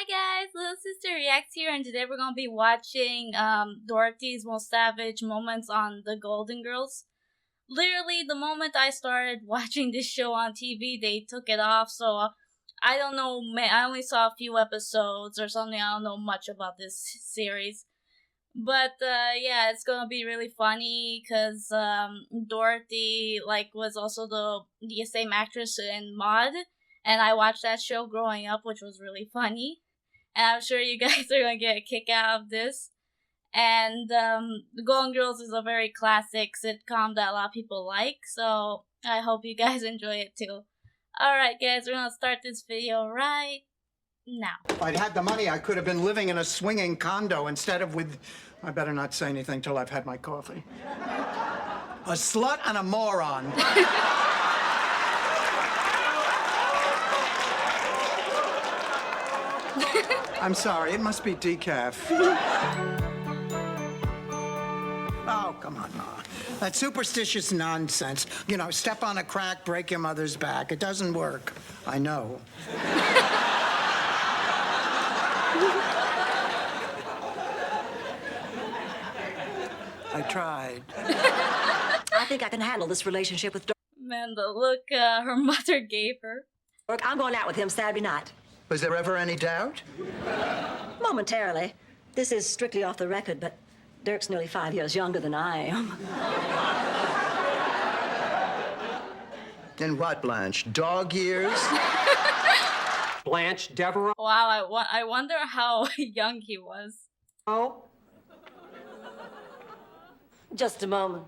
guys, Little Sister Reacts here, and today we're gonna be watching Dorothy's most savage moments on the Golden Girls. Literally, the moment I started watching this show on TV, they took it off. So I don't know. I only saw a few episodes or something. I don't know much about this series, but yeah, it's gonna be really funny because Dorothy was also the same actress in Maud, and I watched that show growing up, which was really funny. And I'm sure you guys are gonna get a kick out of this. And The Golden Girls is a very classic sitcom that a lot of people like, so I hope you guys enjoy it too. Alright guys, we're gonna start this video right now. If I'd had the money, I could have been living in a swinging condo instead of with... I better not say anything till I've had my coffee. A slut and a moron. I'm sorry, it must be decaf. Oh, come on, Ma. That superstitious nonsense. You know, step on a crack, break your mother's back. It doesn't work. I know. I tried. I think I can handle this relationship with Man, the look her mother gave her. Dirk. I'm going out with him Saturday night. Was there ever any doubt? Momentarily. This is strictly off the record, but Dirk's nearly 5 years younger than I am. In what, Blanche? Dog years? Blanche Devereaux. Wow, I wonder how young he was. Oh? Just a moment.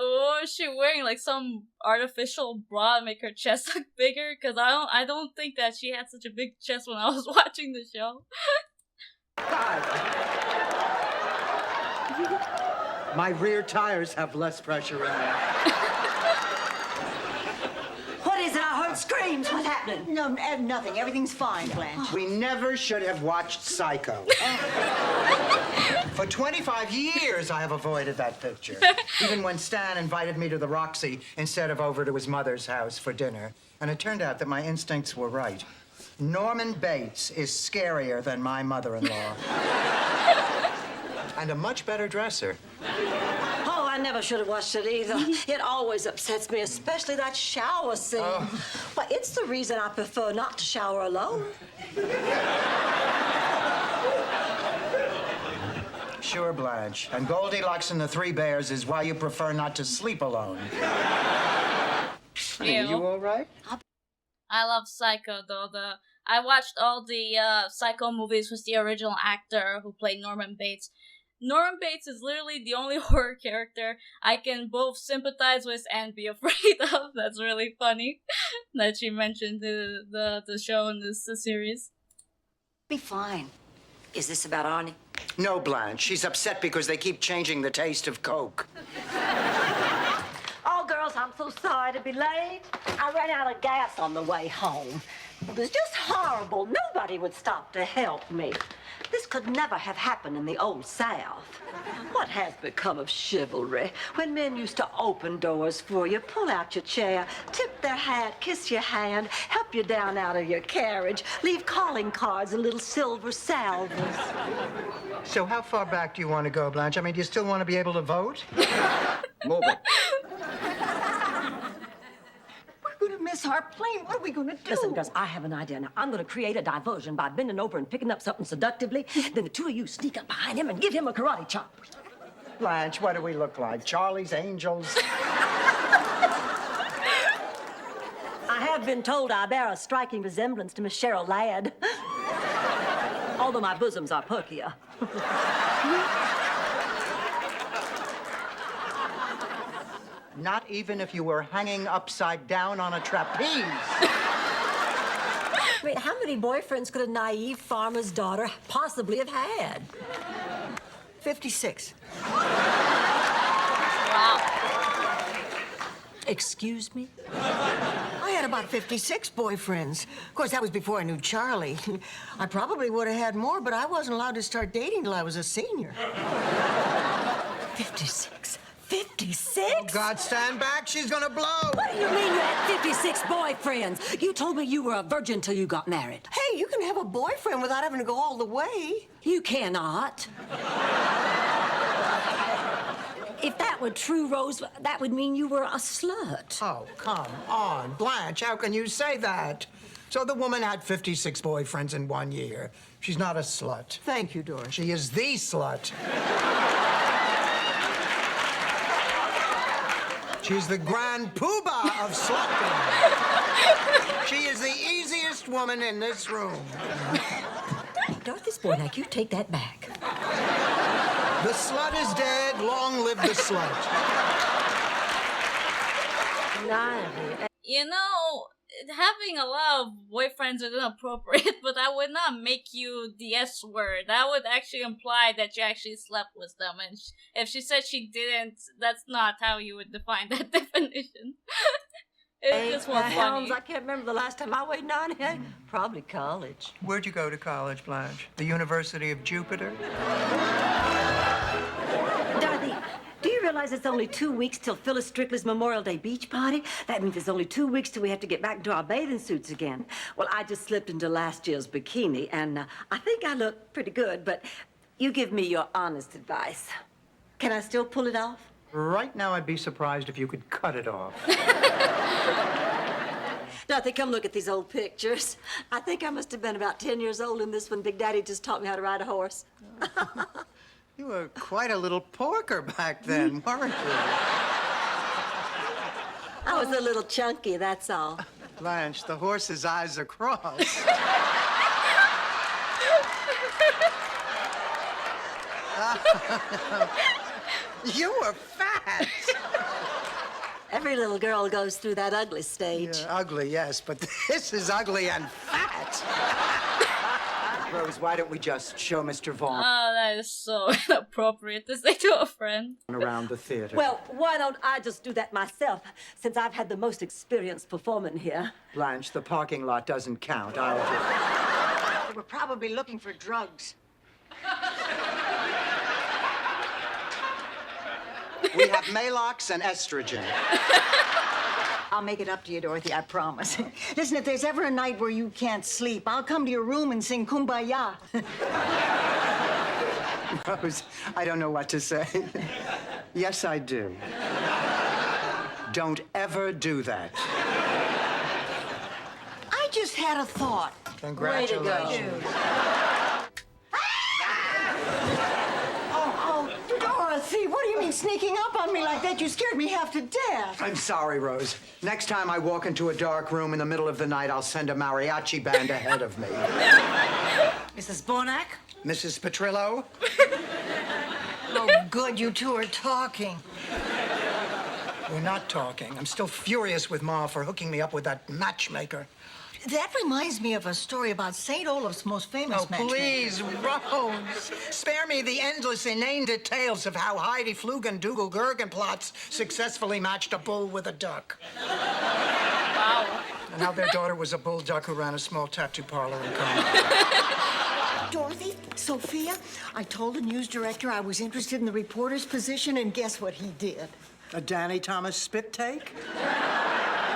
Oh, is she wearing like some artificial bra to make her chest look bigger? Cause I don't think that she had such a big chest when I was watching the show. My rear tires have less pressure in them. What is it? I heard screams. What's happening? No, nothing. Everything's fine, Blanche. We never should have watched Psycho. For 25 years, I have avoided that picture. Even when Stan invited me to the Roxy instead of over to his mother's house for dinner. And it turned out that my instincts were right. Norman Bates is scarier than my mother-in-law. And a much better dresser. Oh, I never should have watched it either. It always upsets me, especially that shower scene. But it's the reason I prefer not to shower alone. Sure, Blanche. And Goldilocks and the Three Bears is why you prefer not to sleep alone. Honey, are you all right? I love Psycho though. I watched all the Psycho movies with the original actor who played Norman Bates. Norman Bates is literally the only horror character I can both sympathize with and be afraid of. That's really funny that she mentioned the show in this series. Be fine. Is this about Arnie? No, Blanche. She's upset because they keep changing the taste of Coke. Oh, girls, I'm so sorry to be late. I ran out of gas on the way home. It was just horrible. Nobody would stop to help me. This could never have happened in the old South. What has become of chivalry? When men used to open doors for you, pull out your chair, tip their hat, kiss your hand, help you down out of your carriage, leave calling cards and little silver salvers. So how far back do you want to go, Blanche? I mean, do you still want to be able to vote? Move it. We're gonna miss our plane. What are we gonna do? Listen, girls, I have an idea. Now, I'm going to create a diversion by bending over and picking up something seductively. Then the two of you sneak up behind him and give him a karate chop. Blanche, what do we look like? Charlie's Angels? I have been told I bear a striking resemblance to Miss Cheryl Ladd. Although my bosoms are perkier. Not even if you were hanging upside down on a trapeze. Wait, how many boyfriends could a naive farmer's daughter possibly have had? 56. Wow. Excuse me? I had about 56 boyfriends. Of course, that was before I knew Charlie. I probably would have had more, but I wasn't allowed to start dating till I was a senior. 56? 56? Oh, God, stand back. She's gonna blow. What do you mean you had 56 boyfriends? You told me you were a virgin till you got married. Hey, you can have a boyfriend without having to go all the way. You cannot. If that were true, Rose, that would mean you were a slut. Oh, come on, Blanche. How can you say that? So the woman had 56 boyfriends in 1 year. She's not a slut. Thank you, Dorothy. She is the slut. She's the grand poobah of slutdom. She is the easiest woman in this room. Dorothy Spornak, you take that back. The slut is dead. Long live the slut. You know, having a lot of boyfriends is inappropriate, but that would not make you the S word. That would actually imply that you actually slept with them. And if she said she didn't, that's not how you would define that definition. It just was funny. I can't remember the last time I weighed 98. Probably college. Where'd you go to college, Blanche? The University of Jupiter? Dorothy, do you realize it's only 2 weeks till Phyllis Strictly's Memorial Day beach party? That means it's only 2 weeks till we have to get back into our bathing suits again. Well, I just slipped into last year's bikini, and I think I look pretty good, but you give me your honest advice. Can I still pull it off? Right now, I'd be surprised if you could cut it off. Dorothy, come look at these old pictures. I think I must have been about 10 years old in this one. Big Daddy just taught me how to ride a horse. You were quite a little porker back then, weren't you? I was a little chunky, that's all. Blanche, the horse's eyes are crossed. You were fat. Every little girl goes through that ugly stage. Yeah, ugly, yes, but this is ugly and fat. Rose, why don't we just show Mr. Vaughn Oh, that is so inappropriate to say to a friend. around the theater? Well, why don't I just do that myself, since I've had the most experience performing here? Blanche, the parking lot doesn't count. I'll just... They were probably looking for drugs. We have Malox and estrogen. I'll make it up to you, Dorothy, I promise. Listen, if there's ever a night where you can't sleep, I'll come to your room and sing Kumbaya. Rose, I don't know what to say. Yes, I do. Don't ever do that. I just had a thought. Congratulations. Oh, Dorothy, what do you mean sneaking up on me like that? You scared me half to death. I'm sorry, Rose. Next time I walk into a dark room in the middle of the night, I'll send a mariachi band ahead of me. Mrs. Bonak? Mrs. Petrillo? Oh, good, you two are talking. We're not talking. I'm still furious with Ma for hooking me up with that matchmaker. That reminds me of a story about St. Olaf's most famous Oh, matchmaker. please, Rose. Spare me the endless, inane details of how Heidi Flugendugel Gergenplatz successfully matched a bull with a duck. Wow. And how their daughter was a bull duck who ran a small tattoo parlor in Congo. Dorothy, Sophia, I told the news director I was interested in the reporter's position, and guess what he did? A Danny Thomas spit take?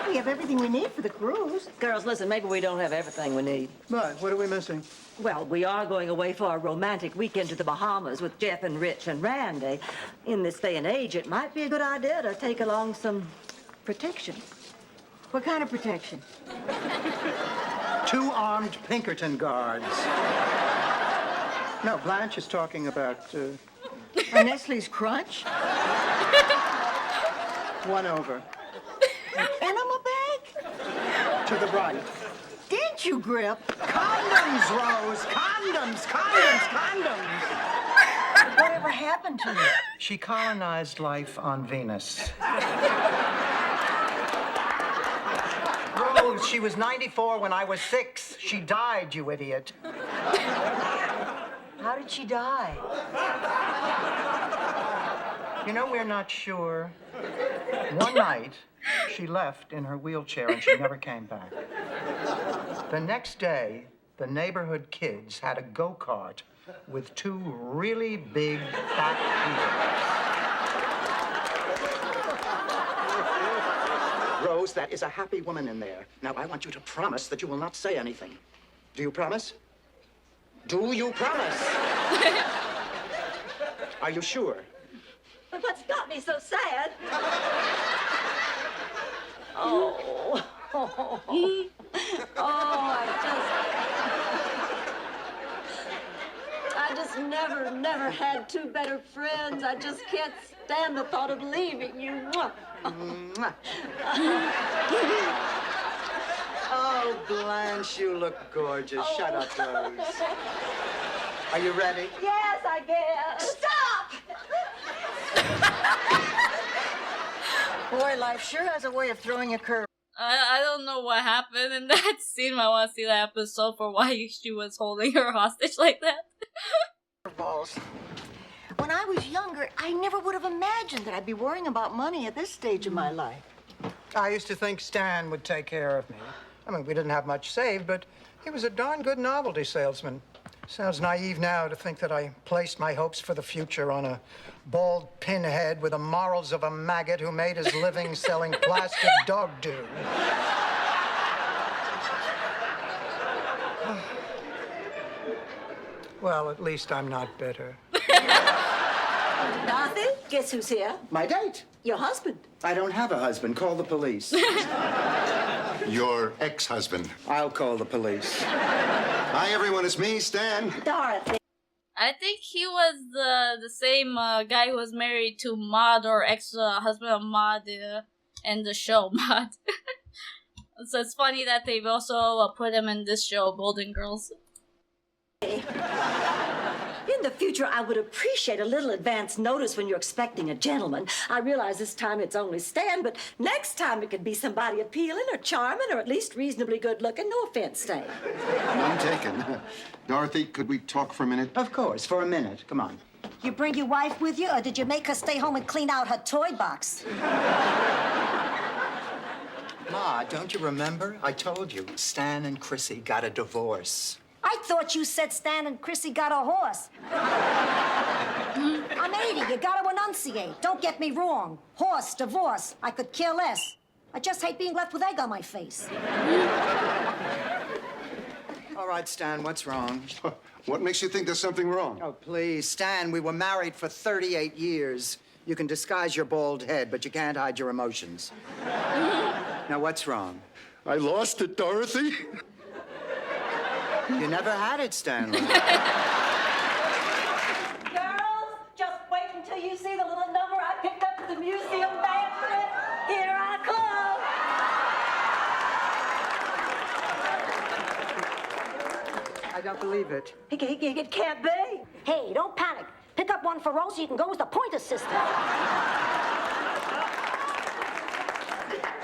We have everything we need for the cruise. Girls, listen, maybe we don't have everything we need. What? What are we missing? Well, we are going away for a romantic weekend to the Bahamas with Jeff and Rich and Randy. In this day and age, it might be a good idea to take along some protection. What kind of protection? 2 armed Pinkerton guards. No, Blanche is talking about, A Nestle's Crunch? 1 over. Enema bag? To the right. Didn't you, Grip? Condoms, Rose! Condoms! Condoms! Condoms! Whatever happened to her? She colonized life on Venus. Rose, she was 94 when I was 6. She died, you idiot. How did she die? You know, we're not sure. One night, She left in her wheelchair and she never came back. The next day, the neighborhood kids had a go-kart with two really big fat wheels. Rose, that is a happy woman in there. Now, I want you to promise that you will not say anything. Do you promise? Do you promise? Are you sure? But what's got me so sad? Oh. I just never had two better friends. I just can't stand the thought of leaving you. Mwah. Oh, Blanche, you look gorgeous. Shut up, Rose. Are you ready? Yes, I guess. Stop! Boy, life sure has a way of throwing a curve. I don't know what happened in that scene. I want to see that episode for why she was holding her hostage like that. Balls. When I was younger, I never would have imagined that I'd be worrying about money at this stage of my life. I used to think Stan would take care of me. I mean, we didn't have much saved, but he was a darn good novelty salesman. Sounds naive now to think that I placed my hopes for the future on a bald pinhead with the morals of a maggot who made his living selling plastic dog do. Well, at least I'm not bitter. Dorothy, guess who's here? My date. Your husband. I don't have a husband. Call the police. Your ex-husband. I'll call the police. Hi, everyone. It's me, Stan. Dorothy. I think he was the same guy who was married to Maud, or ex-husband of Maud in the show Maud. So it's funny that they've also put him in this show, Golden Girls. In the future, I would appreciate a little advance notice when you're expecting a gentleman. I realize this time it's only Stan, but next time it could be somebody appealing or charming or at least reasonably good looking. No offense, Stan. I'm taken. Dorothy, could we talk for a minute? Of course, for a minute. Come on. You bring your wife with you, or did you make her stay home and clean out her toy box? Ma, don't you remember? I told you, Stan and Chrissy got a divorce. I thought you said Stan and Chrissy got a horse. I'm 80. You gotta enunciate. Don't get me wrong. Horse, divorce. I could care less. I just hate being left with egg on my face. All right, Stan, what's wrong? What makes you think there's something wrong? Oh, please, Stan, we were married for 38 years. You can disguise your bald head, but you can't hide your emotions. Now, what's wrong? I lost it, Dorothy. You never had it, Stanley. Girls, just wait until you see the little number I picked up at the museum banquet. Here I come. I don't believe it. It can't be. Hey, don't panic. Pick up one for Rose so you can go as the pointer sister.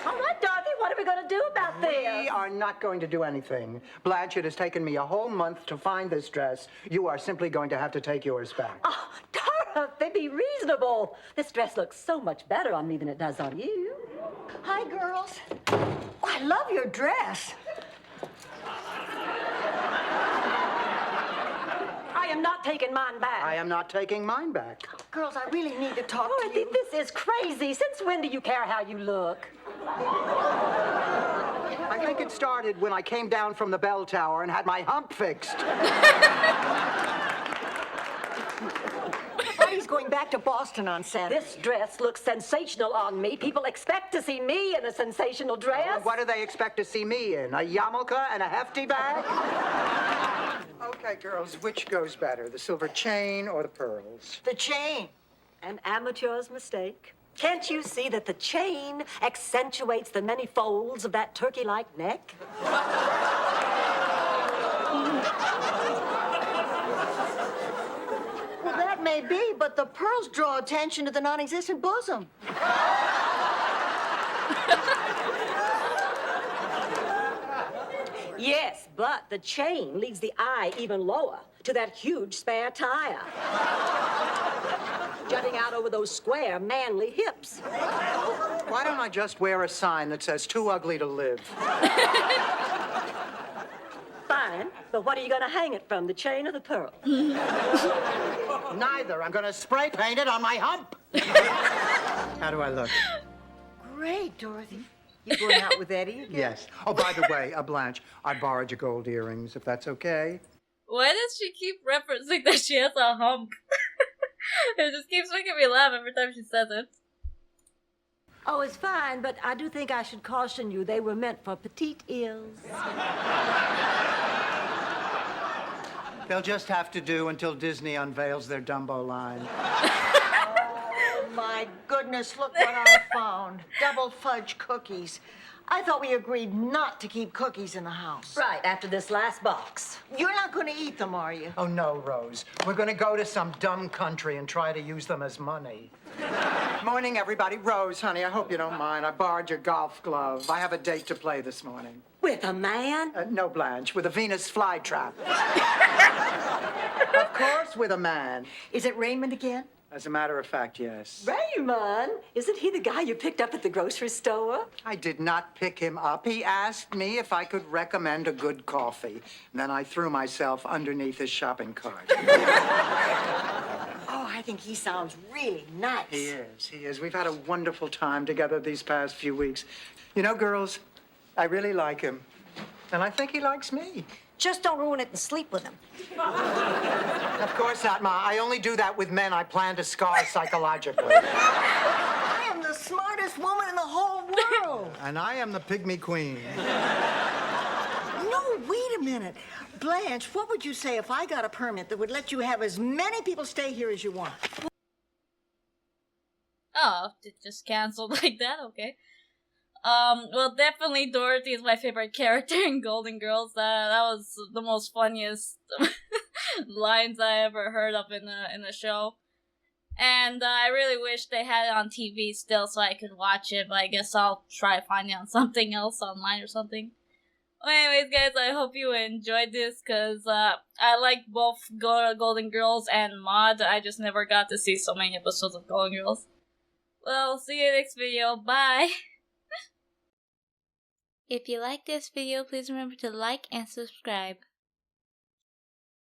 All right, Dorothy, what are we going to do about this? We are not going to do anything. Blanche, it has taken me a whole month to find this dress. You are simply going to have to take yours back. Oh, Dorothy, be reasonable. This dress looks so much better on me than it does on you. Hi, girls. Oh, I love your dress. I am not taking mine back. I am not taking mine back. Girls, I really need to talk to Dorothy, you. this is crazy. Since when do you care how you look? I think it started when I came down from the bell tower and had my hump fixed. Buddy's going back to Boston on Saturday. This dress looks sensational on me. People expect to see me in a sensational dress. What do they expect to see me in? A yarmulke and a hefty bag? Okay, girls, which goes better, the silver chain or the pearls? The chain. An amateur's mistake. Can't you see that the chain accentuates the many folds of that turkey-like neck? Well, that may be, but the pearls draw attention to the non-existent bosom. Yes, but the chain leads the eye even lower to that huge spare tire. jutting out over those square, manly hips. Why don't I just wear a sign that says too ugly to live? Fine, but what are you going to hang it from, the chain or the pearl? Neither. I'm going to spray paint it on my hump. How do I look? Great, Dorothy. You going out with Eddie again? Yes. Oh, by the way, Blanche, I borrowed your gold earrings, if that's okay. Why does she keep referencing that she has a hump? It just keeps making me laugh every time she says it. Oh, it's fine, but I do think I should caution you they were meant for petite ears. They'll just have to do until Disney unveils their Dumbo line. Oh, my goodness, look what I found. Double fudge cookies. I thought we agreed not to keep cookies in the house. Right, after this last box. You're not going to eat them, are you? Oh, no, Rose. We're going to go to some dumb country and try to use them as money. Morning, everybody. Rose, honey, I hope you don't mind. I borrowed your golf glove. I have a date to play this morning. With a man? No, Blanche, with a Venus flytrap. Of course, with a man. Is it Raymond again? As a matter of fact, yes. Raymond? Isn't he the guy you picked up at the grocery store? I did not pick him up. He asked me if I could recommend a good coffee. And then I threw myself underneath his shopping cart. Oh, I think he sounds really nice. He is. We've had a wonderful time together these past few weeks. You know, girls, I really like him. And I think he likes me. Just don't ruin it and sleep with him. Of course not, Ma. I only do that with men I plan to scar psychologically. I am the smartest woman in the whole world. And I am the pygmy queen. No, wait a minute. Blanche, what would you say if I got a permit that would let you have as many people stay here as you want? Oh, it just canceled like that? Okay. Well, definitely Dorothy is my favorite character in Golden Girls. That was the most funniest lines I ever heard of in the show. And I really wish they had it on TV still so I could watch it, but I guess I'll try to find it on something else online or something. Well, anyways, guys, I hope you enjoyed this, because I like both Golden Girls and Maude. I just never got to see so many episodes of Golden Girls. Well, see you next video. Bye! If you like this video, please remember to like and subscribe.